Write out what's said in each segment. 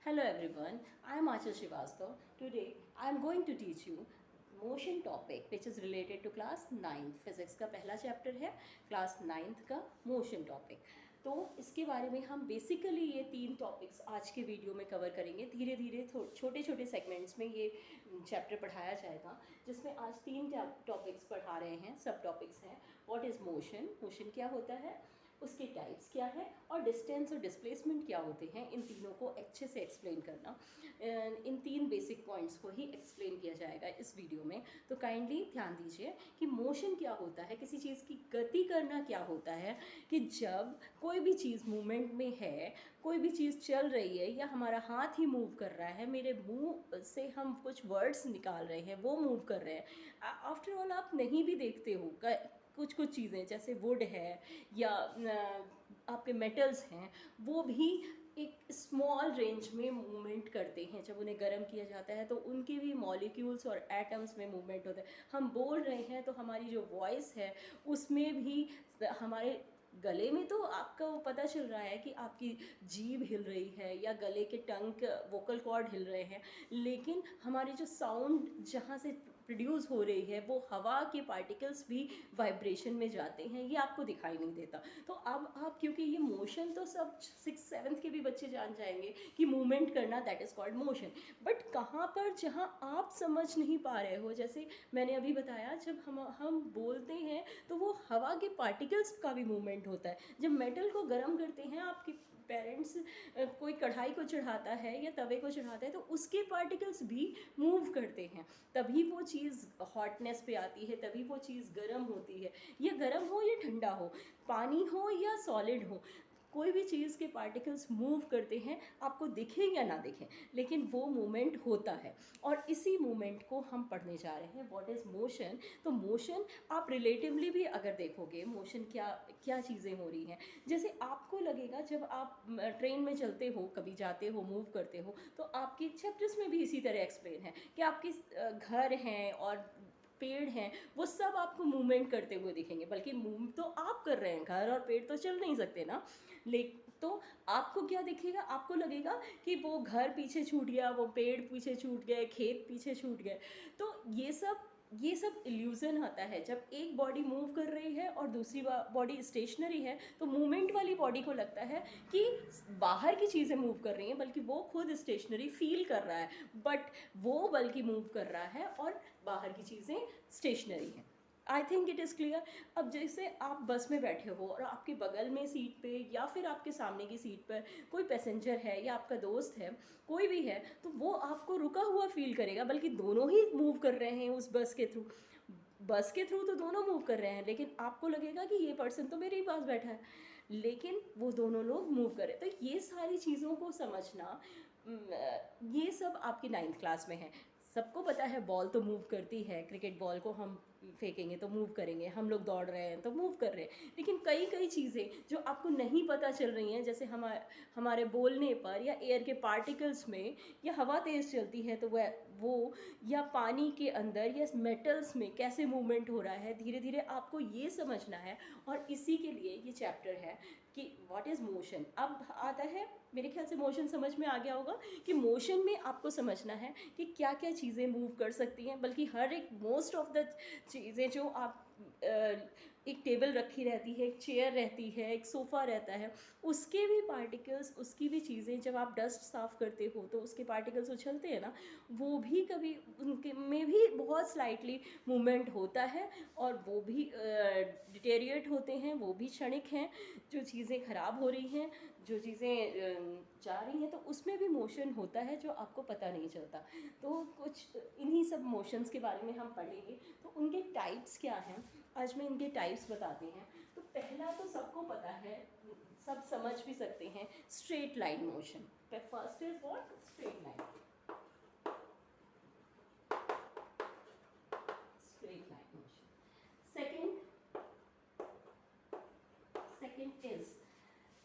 Hello everyone, I am Achal Srivastav. Today I am going to teach you motion topic which is related to class 9th. Physics का पहला chapter है class 9th का motion topic. तो इसके बारे में हम बेसिकली ये 3 टॉपिक्स आज के वीडियो में कवर करेंगे. धीरे धीरे छोटे छोटे सेगमेंट्स में ये चैप्टर पढ़ाया जाएगा, जिसमें आज 3 टॉपिक्स पढ़ा रहे हैं. सब टॉपिक्स हैं व्हाट इज़ मोशन, मोशन क्या होता है, उसके टाइप्स क्या है और डिस्टेंस और डिस्प्लेसमेंट क्या होते हैं. इन तीनों को अच्छे से एक्सप्लेन करना. इन 3 बेसिक पॉइंट्स को ही एक्सप्लेन किया जाएगा इस वीडियो में. तो काइंडली ध्यान दीजिए कि मोशन क्या होता है, किसी चीज़ की गति करना क्या होता है. कि जब कोई भी चीज़ मूवमेंट में है, कोई भी चीज़ चल रही है या हमारा हाथ ही मूव कर रहा है, मेरे मुंह से हम कुछ वर्ड्स निकाल रहे हैं, वो मूव कर रहे हैं. आफ्टर ऑल आप नहीं भी देखते हो कुछ कुछ चीज़ें जैसे वुड है या आपके मेटल्स हैं, वो भी एक स्मॉल रेंज में मूवमेंट करते हैं. जब उन्हें गर्म किया जाता है तो उनके भी मॉलिक्यूल्स और एटम्स में मूवमेंट होता है. हम बोल रहे हैं तो हमारी जो वॉइस है उसमें भी हमारे गले में तो आपका वो पता चल रहा है कि आपकी जीभ हिल रही है या गले के टंग वोकल कॉर्ड हिल रहे हैं, लेकिन हमारी जो साउंड जहाँ से प्रोड्यूस हो रही है वो हवा के पार्टिकल्स भी वाइब्रेशन में जाते हैं, ये आपको दिखाई नहीं देता. तो अब आप क्योंकि ये मोशन तो सब 6th-7th के भी बच्चे जान जाएंगे कि मूवमेंट करना that is called motion. But कहाँ पर जहाँ आप समझ नहीं पा रहे हो, जैसे मैंने अभी बताया, जब हम बोलते हैं तो वो हवा के पार्टिकल्स का भी मूवमेंट होता है. जब मेटल को गर्म करते हैं, आपके पेरेंट्स कोई कढ़ाई को चढ़ाता है या तवे को चढ़ाता है तो उसके पार्टिकल्स भी मूव करते हैं, तभी वो चीज़ हॉटनेस पे आती है, तभी वो चीज़ गर्म होती है. या गर्म हो या ठंडा हो, पानी हो या सॉलिड हो, कोई भी चीज़ के पार्टिकल्स मूव करते हैं, आपको दिखे या ना दिखें, लेकिन वो मूवमेंट होता है. और इसी मूवमेंट को हम पढ़ने जा रहे हैं व्हाट इज़ मोशन. तो मोशन आप रिलेटिवली भी अगर देखोगे, मोशन क्या क्या चीज़ें हो रही हैं. जैसे आपको लगेगा जब आप ट्रेन में चलते हो, कभी जाते हो, मूव करते हो, तो आपके चैप्टर्स में भी इसी तरह एक्सप्लेन है कि आपके घर हैं और पेड़ हैं, वो सब आपको मूवमेंट करते हुए दिखेंगे. बल्कि मूव तो आप कर रहे हैं, घर और पेड़ तो चल नहीं सकते ना. तो आपको क्या दिखेगा, आपको लगेगा कि वो घर पीछे छूट गया, वो पेड़ पीछे छूट गए, खेत पीछे छूट गए. तो ये सब इल्यूज़न आता है जब एक बॉडी मूव कर रही है और दूसरी बॉडी स्टेशनरी है. तो मूवमेंट वाली बॉडी को लगता है कि बाहर की चीज़ें मूव कर रही हैं, बल्कि वो खुद स्टेशनरी फील कर रहा है, बट वो बल्कि मूव कर रहा है और बाहर की चीज़ें स्टेशनरी हैं. I think it is clear. अब जैसे आप बस में बैठे हो और आपके बगल में सीट पे या फिर आपके सामने की सीट पर कोई पैसेंजर है या आपका दोस्त है, कोई भी है, तो वो आपको रुका हुआ फील करेगा, बल्कि दोनों ही मूव कर रहे हैं उस बस के थ्रू. बस के थ्रू तो दोनों मूव कर रहे हैं, लेकिन आपको लगेगा कि ये पर्सन तो मेरे ही पास बैठा है, लेकिन वो दोनों लोग मूव कर रहे हैं. तो ये सारी चीज़ों को समझना, ये सब आपकी 9th क्लास में है. सबको पता है बॉल तो मूव करती है, क्रिकेट बॉल को हम फेंकेंगे तो मूव करेंगे, हम लोग दौड़ रहे हैं तो मूव कर रहे हैं. लेकिन कई कई चीज़ें जो आपको नहीं पता चल रही हैं, जैसे हमारे बोलने पर या एयर के पार्टिकल्स में या हवा तेज़ चलती है तो वो या पानी के अंदर या मेटल्स में कैसे मूवमेंट हो रहा है, धीरे धीरे आपको ये समझना है. और इसी के लिए ये चैप्टर है कि व्हाट इज़ मोशन. अब आता है, मेरे ख्याल से मोशन समझ में आ गया होगा कि मोशन में आपको समझना है कि क्या क्या चीज़ें मूव कर सकती हैं. बल्कि हर एक मोस्ट ऑफ द चीज़ें जो आप एक टेबल रखी रहती है, एक चेयर रहती है, एक सोफ़ा रहता है, उसके भी पार्टिकल्स, उसकी भी चीज़ें, जब आप डस्ट साफ़ करते हो तो उसके पार्टिकल्स उछलते हैं ना, वो भी कभी उनके में भी बहुत स्लाइटली मूवमेंट होता है और वो भी डिटेरिएट होते हैं, वो भी क्षणिक हैं. जो चीज़ें ख़राब हो रही हैं, जो चीज़ें जा रही हैं, तो उसमें भी मोशन होता है जो आपको पता नहीं चलता. तो कुछ इन्हीं सब मोशंस के बारे में हम पढ़ेंगे. तो उनके टाइप्स क्या हैं, आज मैं इनके टाइप्स बताते हैं. तो पहला तो सबको पता है, सब समझ भी सकते हैं, straight line motion. First is what, straight line. Straight line motion. Second is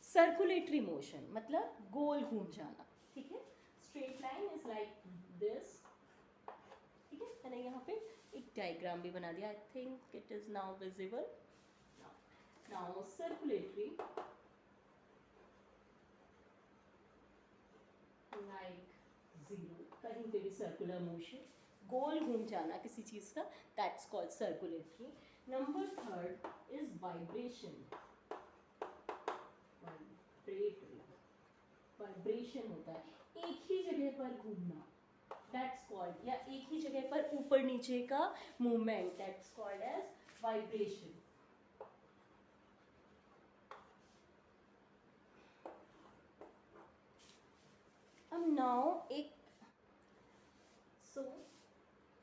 circulatory motion, मतलब गोल घूम जाना. ठीक है, straight line is like this. ठीक है, मैंने यहाँ पे एक डायग्राम भी बना दिया. I think it is now visible. Now circulatory, like zero, कहीं पे भी सर्कुलर मोशन, गोल घूम जाना किसी चीज़ का, that's called circulatory. Number third is vibration. Vibratory, vibration होता है एक ही जगह पर घूमना, दैट्स कॉल्ड, या एक ही जगह पर ऊपर नीचे का movement, that's called as vibration. अब नाउ एक सो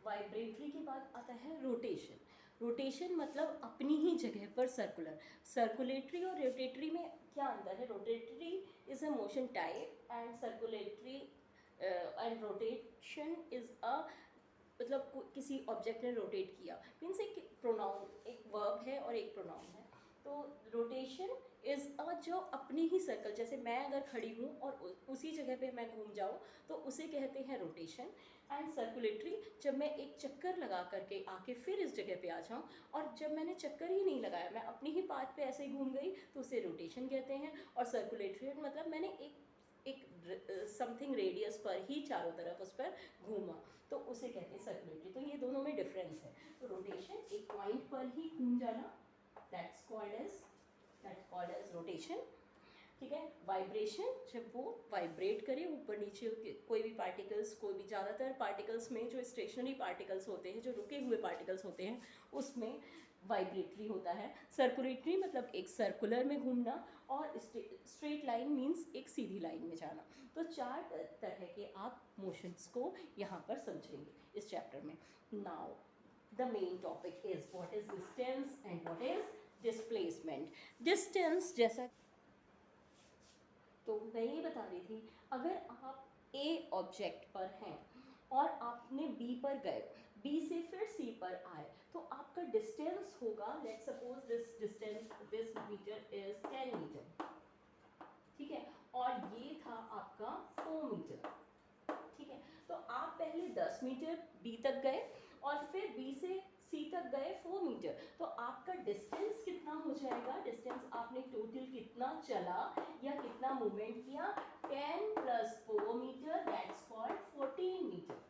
वाइब्रेटरी के बाद आता है रोटेशन. रोटेशन मतलब अपनी ही जगह पर सर्कुलर. सर्कुलेटरी और रोटेटरी में क्या अंतर है? Rotatory is a motion type and circulatory and rotation is a मतलब किसी ऑब्जेक्ट ने रोटेट किया, मीन्स एक प्रोनाउन, एक वर्ब है और एक प्रोनाउन है. तो रोटेशन इज अ जो अपनी ही सर्कल, जैसे मैं अगर खड़ी हूँ और उसी जगह पे मैं घूम जाऊँ तो उसे कहते हैं रोटेशन. एंड सर्कुलेटरी जब मैं एक चक्कर लगा करके आके फिर इस जगह पे आ जाऊँ, और जब मैंने चक्कर ही नहीं लगाया, मैं अपनी ही पाथ पे ऐसे ही घूम गई, तो उसे रोटेशन कहते हैं. और सर्कुलेटरी मतलब मैंने एक समथिंग रेडियस पर ही चारों तरफ उस पर घूमा, तो उसे कहते हैं सर्कुलेटरी. तो ये दोनों में डिफरेंस है. तो रोटेशन एक पॉइंट पर ही घूम जाना, दैट्स कॉल्ड एज रोटेशन. ठीक है. वाइब्रेशन जब वो वाइब्रेट करे ऊपर नीचे, कोई भी पार्टिकल्स, कोई भी, ज़्यादातर पार्टिकल्स में जो स्टेशनरी पार्टिकल्स होते हैं, जो रुके हुए पार्टिकल्स होते हैं, उसमें वाइब्रेटरी होता है. सर्कुलेटरी मतलब एक सर्कुलर में घूमना, और स्ट्रेट लाइन मीन्स एक सीधी लाइन में जाना. तो चार तरह के आप मोशंस को यहाँ पर समझेंगे इस चैप्टर में. Now the main topic is what is distance and what is displacement. Distance, जैसा तो मैं ये बता रही थी, अगर आप ए ऑब्जेक्ट पर हैं और आपने बी पर गए, बी से फिर सी पर आए, तो आपका डिस्टेंस होगा, let's suppose this distance, this metre is 10 metre. ठीक है. और ये था आपका 4 मीटर. ठीक है. तो आप पहले 10 मीटर बी तक गए और फिर बी से सी तक गए 4 मीटर, तो आपका डिस्टेंस कितना हो जाएगा? डिस्टेंस आपने टोटल कितना चला या कितना मूवमेंट किया? 10 plus 4 metre, that's called 14 metre.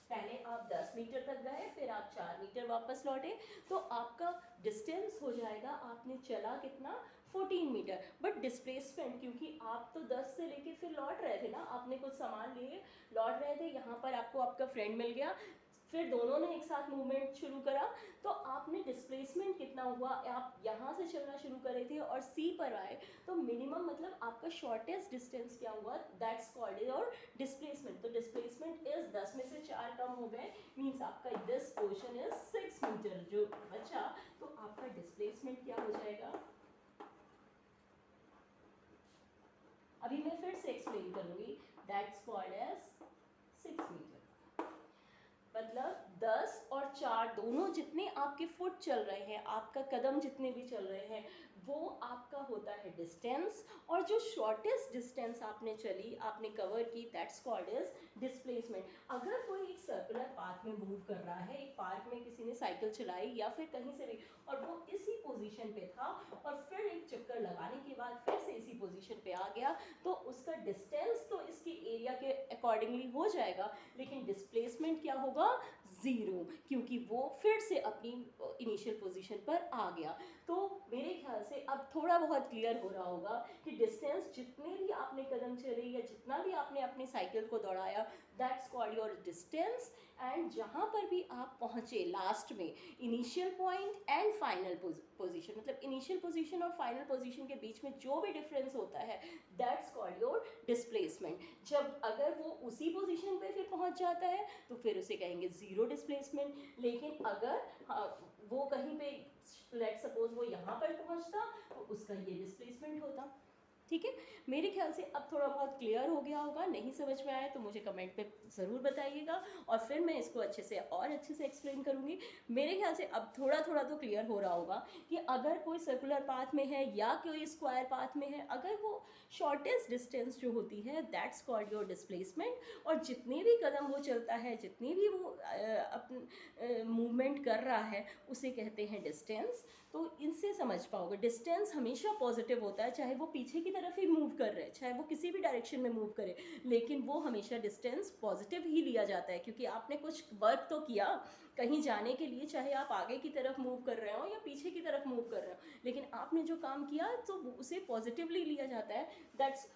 पहले आप 10 मीटर तक गए, फिर आप 4 मीटर वापस लौटे, तो आपका डिस्टेंस हो जाएगा, आपने चला कितना? 14 मीटर. बट डिस्प्लेसमेंट, क्योंकि आप तो 10 से लेके फिर लौट रहे थे ना, आपने कुछ सामान लिए लौट रहे थे, यहाँ पर आपको आपका फ्रेंड मिल गया, फिर दोनों ने एक साथ मूवमेंट शुरू करा, तो आपने डिस्प्लेसमेंट कितना हुआ? आप यहाँ से चलना शुरू करे थे और सी पर आए, तो मिनिमम मतलब आपका शॉर्टेस्ट डिस्टेंस क्या हुआ? That's called your displacement. तो डिस्प्लेसमेंट इज 10 में से 4 कम हो गए, मीन्स आपका दिस पोर्शन इज 6 मीटर जो बचा, तो आपका डिस्प्लेसमेंट क्या हो जाएगा? अभी मैं फिर से एक्सप्लेन करूंगी. That's called as 6 metre. मतलब 10 और 4 दोनों जितने आपके फुट चल रहे हैं, आपका कदम जितने भी चल रहे हैं, वो आपका होता है डिस्टेंस. और जो शॉर्टेस्ट डिस्टेंस आपने चली, आपने कवर की, दैट्स कॉल्ड इज डिस्प्लेसमेंट. अगर कोई एक सर्कुलर पाथ में मूव कर रहा है, एक पार्क में किसी ने साइकिल चलाई या फिर कहीं से भी, और वो इसी पोजीशन पे था और फिर एक चक्कर लगाने के बाद फिर से इसी पोजीशन पे आ गया, तो उसका डिस्टेंस तो इसकी एरिया के अकॉर्डिंगली हो जाएगा, लेकिन डिस्प्लेसमेंट क्या होगा? ज़ीरो, क्योंकि वो फिर से अपनी इनिशियल पोजीशन पर आ गया. तो मेरे ख्याल से अब थोड़ा बहुत क्लियर हो रहा होगा कि डिस्टेंस, जितने भी आपने कदम चले या जितना भी आपने अपनी साइकिल को दौड़ाया, that's called your distance. And जहाँ पर भी आप पहुँचे लास्ट में, initial point and final position, मतलब इनिशियल पोजीशन और फाइनल पोजीशन के बीच में जो भी डिफरेंस होता है, दैट्स कॉल्ड योर डिस्प्लेसमेंट. जब अगर वो उसी पोजीशन पे फिर पहुँच जाता है तो फिर उसे कहेंगे ज़ीरो डिस्प्लेसमेंट. लेकिन अगर वो कहीं पे, लेट्स सपोज वो यहाँ पर पहुँचता, तो उसका ये डिस्प्लेसमेंट होता. ठीक है. मेरे ख्याल से अब थोड़ा बहुत क्लियर हो गया होगा. नहीं समझ में आया तो मुझे कमेंट पे ज़रूर बताइएगा, और फिर मैं इसको अच्छे से एक्सप्लेन करूँगी. मेरे ख्याल से अब थोड़ा थोड़ा तो क्लियर हो रहा होगा कि अगर कोई सर्कुलर पाथ में है या कोई स्क्वायर पाथ में है, अगर वो शॉर्टेस्ट डिस्टेंस जो होती है, दैट्स कॉल्ड योर डिस्प्लेसमेंट. और जितने भी कदम वो चलता है, जितनी भी वो अपन मूवमेंट कर रहा है, उसे कहते हैं डिस्टेंस. तो इनसे समझ पाओगे, डिस्टेंस हमेशा पॉजिटिव होता है, चाहे वो पीछे की तरफ ही मूव कर रहे हैं, चाहे वो किसी भी डायरेक्शन में मूव करे, लेकिन वो हमेशा डिस्टेंस पॉजिटिव ही लिया जाता है, क्योंकि आपने कुछ वर्क तो किया कहीं जाने के लिए, चाहे आप आगे की तरफ मूव कर रहे हो या पीछे की तरफ मूव कर रहे हो, लेकिन आपने जो काम किया तो उसे पॉजिटिवली लिया जाता है। दैट्स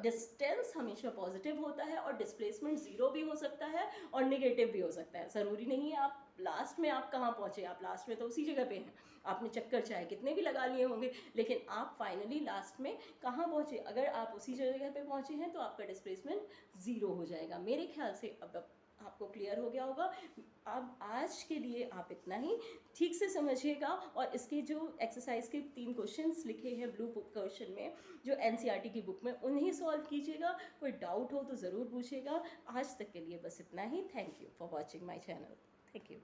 डिस्टेंस हमेशा पॉजिटिव होता है, और डिस्प्लेसमेंट ज़ीरो भी हो सकता है और निगेटिव भी हो सकता है। ज़रूरी नहीं है आप लास्ट में आप कहाँ पहुँचे, आप लास्ट में तो उसी जगह पे हैं, आपने चक्कर चाहे कितने भी लगा लिए होंगे, लेकिन आप फाइनली लास्ट में कहाँ पहुँचे, अगर आप उसी जगह पे पहुँचे हैं तो आपका डिस्प्लेसमेंट ज़ीरो हो जाएगा। मेरे ख्याल से अब आपको क्लियर हो गया होगा। अब आज के लिए आप इतना ही ठीक से समझिएगा, और इसके जो एक्सरसाइज के 3 क्वेश्चंस लिखे हैं ब्लू बुक क्वेश्चन में, जो एनसीईआरटी की बुक में, उन्हें सॉल्व कीजिएगा। कोई डाउट हो तो ज़रूर पूछिएगा। आज तक के लिए बस इतना ही। Thank you for watching my channel. Thank you.